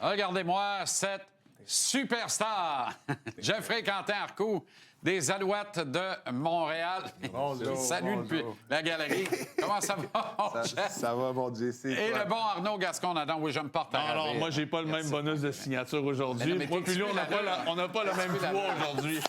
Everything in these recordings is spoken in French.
Regardez-moi cette superstar, Jeffrey Quentin-Arcou, des Alouettes de Montréal. Bonjour, Salut depuis la galerie. Comment ça va, mon Jeff? Ça va, mon JC. Et le bon Arnaud Gascon-Nadon. Oui, je me porte à Non, ravir. moi, j'ai pas le même bonus de signature aujourd'hui. Mais Moi, puis lui, on n'a pas le même poids aujourd'hui.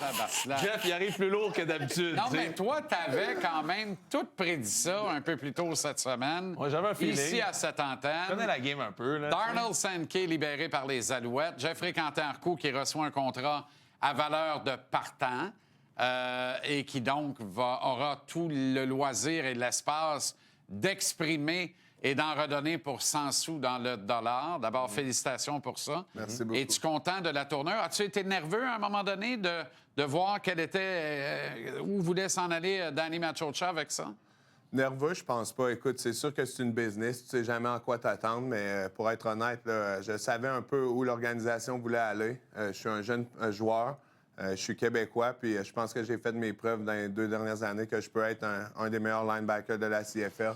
Jeff, il arrive plus lourd que d'habitude. Non, mais toi, t'avais quand même tout prédit ça un peu plus tôt cette semaine. Ouais, j'avais un feeling. Ici, à cette antenne. Je connais la game un peu. Là, Darnell Sankey libéré par les Alouettes. Jeffrey Quentin-Arcou qui reçoit un contrat à valeur de partant et qui donc aura tout le loisir et l'espace d'exprimer et d'en redonner pour 100 sous dans le dollar. D'abord, félicitations pour ça. Merci beaucoup. Es-tu content de la tournure? As-tu été nerveux à un moment donné de voir quel était, où voulait s'en aller Danny Machocha avec ça? Nerveux, je pense pas. Écoute, c'est sûr que c'est une business. Tu sais jamais en quoi t'attendre, mais pour être honnête, là, je savais un peu où l'organisation voulait aller. Je suis un jeune joueur. Je suis québécois, puis je pense que j'ai fait mes preuves dans les 2 dernières années que je peux être un des meilleurs linebackers de la CFL.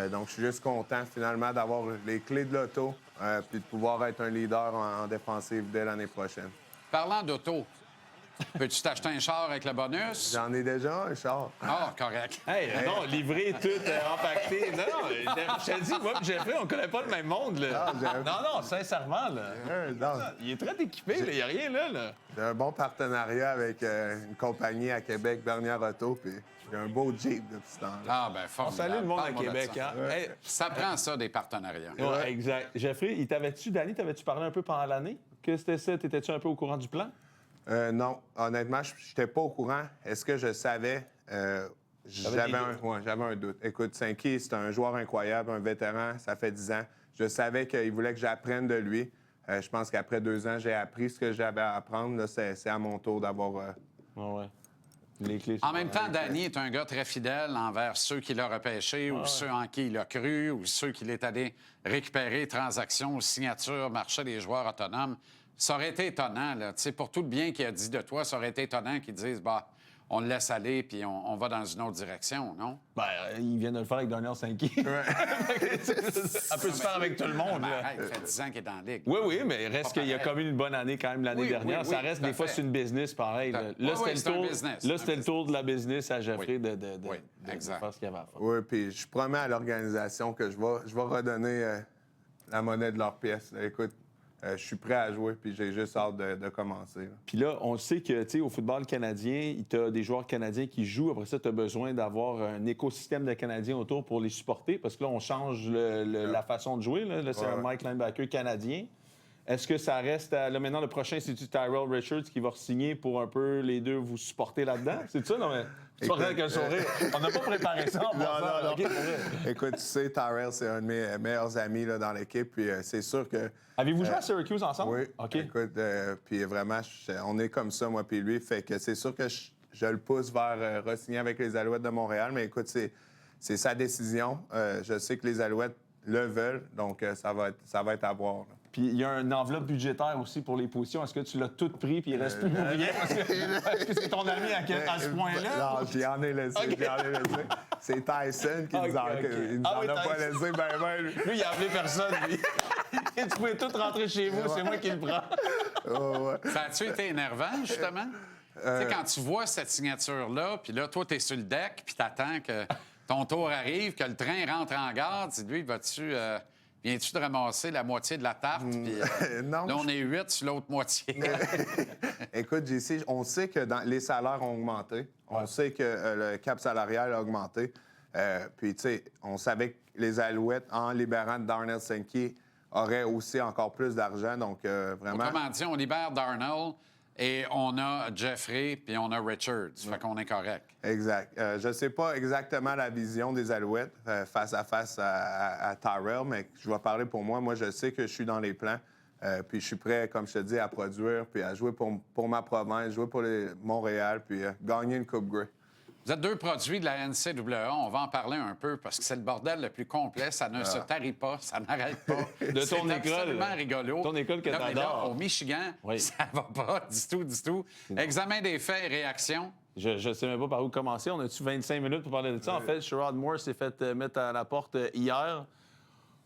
Donc, je suis juste content, finalement, d'avoir les clés de l'auto puis de pouvoir être un leader en défensive dès l'année prochaine. Parlant d'auto, peux-tu t'acheter un char avec le bonus? J'en ai déjà un char. Ah, correct. Hey, non, livré, tout empaqueté. Non, je te dis, moi et Jeffrey, on connaît pas le même monde, là. Non, sincèrement, là. Non, Il est très équipé, il n'y a rien là. j'ai un bon partenariat avec une compagnie à Québec, Bernière Auto, puis j'ai un beau Jeep depuis ce temps-là. Ah, ben formidable. Salut le monde à Parle-moi de Québec, ça. hein. Hey, Ça prend ça, des partenariats. ouais, exact. Jeffrey, Danny, t'avais-tu parlé un peu pendant l'année? Que c'était ça? T'étais-tu un peu au courant du plan? Non, honnêtement, je n'étais pas au courant. Est-ce que je savais? J'avais un doute. Écoute, Sankey, c'est un joueur incroyable, un vétéran, ça fait 10 ans. Je savais qu'il voulait que j'apprenne de lui. Je pense qu'après 2 ans, j'ai appris ce que j'avais à apprendre. Là, c'est à mon tour d'avoir... Ouais. Les clés. En même temps, Danny est un gars très fidèle envers ceux qui l'ont repêché ou ceux en qui il a cru ou ceux qu'il est allé récupérer, transactions, signatures, marché des joueurs autonomes. Ça aurait été étonnant, là. Tu sais, pour tout le bien qu'il a dit de toi, ça aurait été étonnant qu'ils disent, bah, on le laisse aller puis on va dans une autre direction, non? Ben, il vient de le faire avec Darnell Sankey. Ça peut se faire avec tout le monde, Ben, là. arrête, il fait 10 ans qu'il est dans la ligue. Oui, mais il reste qu'il y a comme une bonne année quand même l'année Oui, dernière. oui, ça reste tout à des fois, fait. c'est une business pareil. Là, Oui, c'est un business. Là, c'était le tour de la business à Jeffrey de exact. faire ce qu'il avait à faire. Oui, puis je promets à l'organisation que je vais redonner la monnaie de leurs pièces. Écoute, je suis prêt à jouer, puis j'ai juste hâte de commencer. Là. Puis là, on sait que, tu sais, au football canadien, tu as des joueurs canadiens qui jouent. Après ça, tu as besoin d'avoir un écosystème de Canadiens autour pour les supporter, parce que là, on change la façon de jouer. Là, c'est un Mike linebacker canadien. Est-ce que ça reste là, maintenant, le prochain, c'est-tu Tyrell Richards qui va re-signer pour un peu les deux vous supporter là-dedans? C'est ça? Non, mais c'est pas vrai avec un sourire. On n'a pas préparé ça en passant. non. OK, Écoute, tu sais, Tyrell, c'est un de mes meilleurs amis là, dans l'équipe, puis c'est sûr que... Avez-vous joué à Syracuse ensemble? Oui. OK. Écoute, puis vraiment, on est comme ça, moi puis lui. Fait que c'est sûr que je le pousse vers re-signer avec les Alouettes de Montréal. Mais écoute, c'est sa décision. Je sais que les Alouettes le veulent, donc ça va être à voir. Là. Puis il y a une enveloppe budgétaire aussi pour les positions. Est-ce que tu l'as toute pris puis il reste plus rien? Est-ce que c'est ton ami à ce point-là? Non, j'y en ai laissé. Okay. J'y en ai laissé. C'est Tyson qui nous en a pas laissé. Ben, lui. Lui, il a appelé personne, lui. Tu pouvais tout rentrer chez vous, c'est moi qui le prends. Oh, ouais. Ça a-tu été énervant, justement? Tu sais, quand tu vois cette signature-là, puis là, toi, t'es sur le deck, puis t'attends que ton tour arrive, que le train rentre en gare, tu dis, lui, viens-tu de ramasser la moitié de la tarte? Puis, Non. là, on est 8 sur l'autre moitié. Écoute, JC, on sait que les salaires ont augmenté. On sait que le cap salarial a augmenté. Puis, tu sais, on savait que les Alouettes, en libérant Darnell Sankey, auraient aussi encore plus d'argent. Donc, vraiment... Autrement dit, on libère Darnell et on a Jeffrey puis on a Richards. Fait qu'on est correct. Exact. Je ne sais pas exactement la vision des Alouettes face à face à Tyrell, mais je vais parler pour moi. Moi, je sais que je suis dans les plans. Puis je suis prêt, comme je te dis, à produire, puis à jouer pour ma province, jouer pour Montréal, puis gagner une Coupe Grey. Vous êtes 2 produits de la NCAA. On va en parler un peu parce que c'est le bordel le plus complet. Ça ne se tarit pas, ça n'arrête pas. De ton c'est école. absolument rigolo. Ton école que Là, mais là, t'adores. au Michigan, Oui. ça va pas du tout. Examen des faits et réactions. Je ne sais même pas par où commencer. On a-tu 25 minutes pour parler de ça? En fait, Sherrod Moore s'est fait mettre à la porte hier.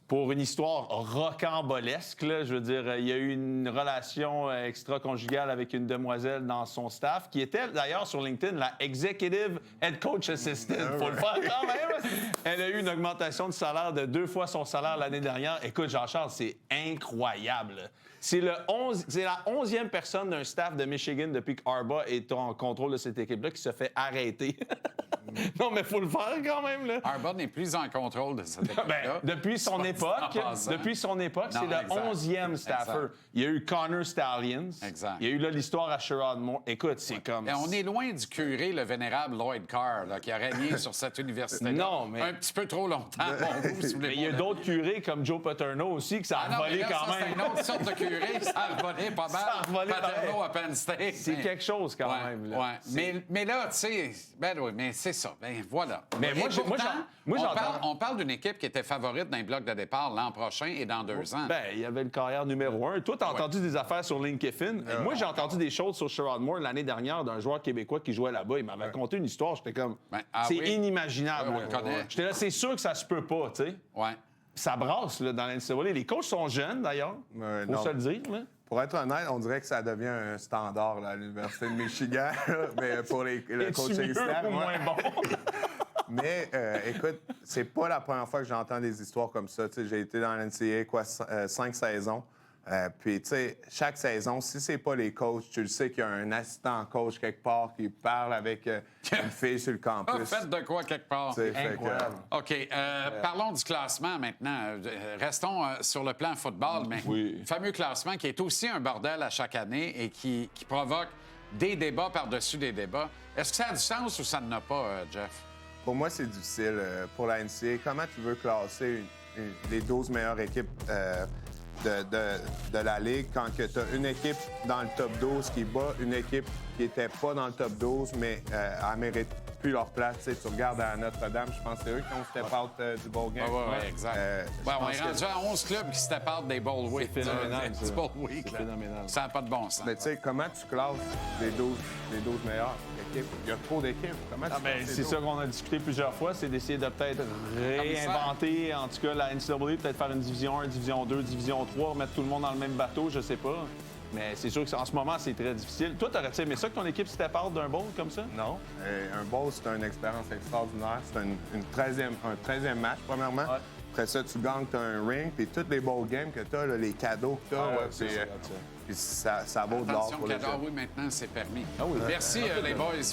pour une histoire rocambolesque, là, je veux dire, il y a eu une relation extra-conjugale avec une demoiselle dans son staff, qui était d'ailleurs sur LinkedIn la Executive Head Coach Assistant. Faut le faire quand même. Elle a eu une augmentation de salaire de 2 fois son salaire l'année dernière. Écoute, Jean-Charles, c'est incroyable. C'est la 11e personne d'un staff de Michigan depuis que Harbaugh est en contrôle de cette équipe-là qui se fait arrêter. Non, mais faut le faire quand même, là. Harbaugh n'est plus en contrôle de cette équipe-là. Depuis son époque, Non, c'est le exact. 11e staffer. Exact. Il y a eu Connor Stallions. Exact. Il y a eu là, l'histoire à Sherrod Moore. Écoute, c'est comme... Et on est loin du curé, le vénérable Lloyd Carr, là, qui a régné sur cette université-là. Non, mais- Un petit peu trop longtemps, mon goût, si vous voulez Mais il y a pas. d'autres curés comme Joe Paterno aussi que ça a Ah non, mais volé là, quand ça, même. c'est une autre sorte de curé. Ça a volé pas mal. Ça a volé Paterno pareil. à Penn State. C'est mais- quelque chose quand Ouais, même. Là. ouais. Mais là, tu sais, ben oui, mais c'est ça. Ben voilà. Mais Et moi, pourtant, moi, j'entends- on parle d'une équipe qui était favorite dans les blocs de départ l'an prochain et dans 2 ans. Ben, il y avait le carrière numéro 1. Toi, t'as entendu des affaires sur Lane Kiffin. Moi, j'ai entendu des choses sur Sherrod Moore l'année dernière d'un joueur québécois qui jouait là-bas. Il m'avait raconté une histoire. J'étais comme, Ben, c'est oui. inimaginable. Ouais, on là. le connaît. J'étais là, c'est sûr que ça se peut pas, tu sais. Ouais. Ça brasse là, dans l'NCAA. Les coachs sont jeunes, d'ailleurs. Ouais, Faut non. se le dire. Là. Pour être honnête, on dirait que ça devient un standard là, à l'Université de Michigan, mais pour le Es-tu coaching mieux staff. ou ouais. moins bon? Mais écoute, c'est pas la première fois que j'entends des histoires comme ça. Tu sais, j'ai été dans l'NCAA 5 saisons. Puis, tu sais, chaque saison, si c'est pas les coachs, tu le sais qu'il y a un assistant coach quelque part qui parle avec une fille sur le campus. Faites de quoi quelque part. Tu sais, fait que, Incroyable. OK. Parlons du classement maintenant. Restons sur le plan football, mais Oui. le fameux classement qui est aussi un bordel à chaque année et qui provoque des débats par-dessus des débats. Est-ce que ça a du sens ou ça n'en a pas, Jeff? Pour moi, c'est difficile. Pour la NCAA, comment tu veux classer les 12 meilleures équipes de la Ligue quand tu as une équipe dans le top 12 qui bat une équipe qui n'était pas dans le top 12, mais elle ne mérite plus leur place. Tu sais, tu regardes à Notre-Dame, je pense que c'est eux qui ont step out du bowl game. Oui, exact. je Ouais, on pense est que- rendu à 11 clubs qui se tapent des bowl week. C'est phénoménal, Du ça. bowl week. C'est là. phénoménal. Ça n'a pas de bon sens. Mais tu sais, comment tu classes les 12 meilleures équipes? Il y a trop d'équipes. Comment tu classes les C'est 12? ça qu'on a discuté plusieurs fois, c'est d'essayer de peut-être réinventer, en tout cas, la NCAA, peut-être faire une division 1, division 2, division 3, mettre tout le monde dans le même bateau, je sais pas. Mais c'est sûr qu'en ce moment, c'est très difficile. Toi, t'aurais-tu aimé ça que ton équipe step out d'un bowl comme ça? Non. Un bowl, c'est une expérience extraordinaire. C'est un 13e match, premièrement. Ouais. Après ça, tu gagnes, tu as un ring, puis tous les bowl games que tu as, les cadeaux que tu as, Ah ouais, c'est ça, puis ça vaut de l'or Attention, pour les cadeau, jeunes. oui, maintenant, c'est permis. oui. Merci, les boys.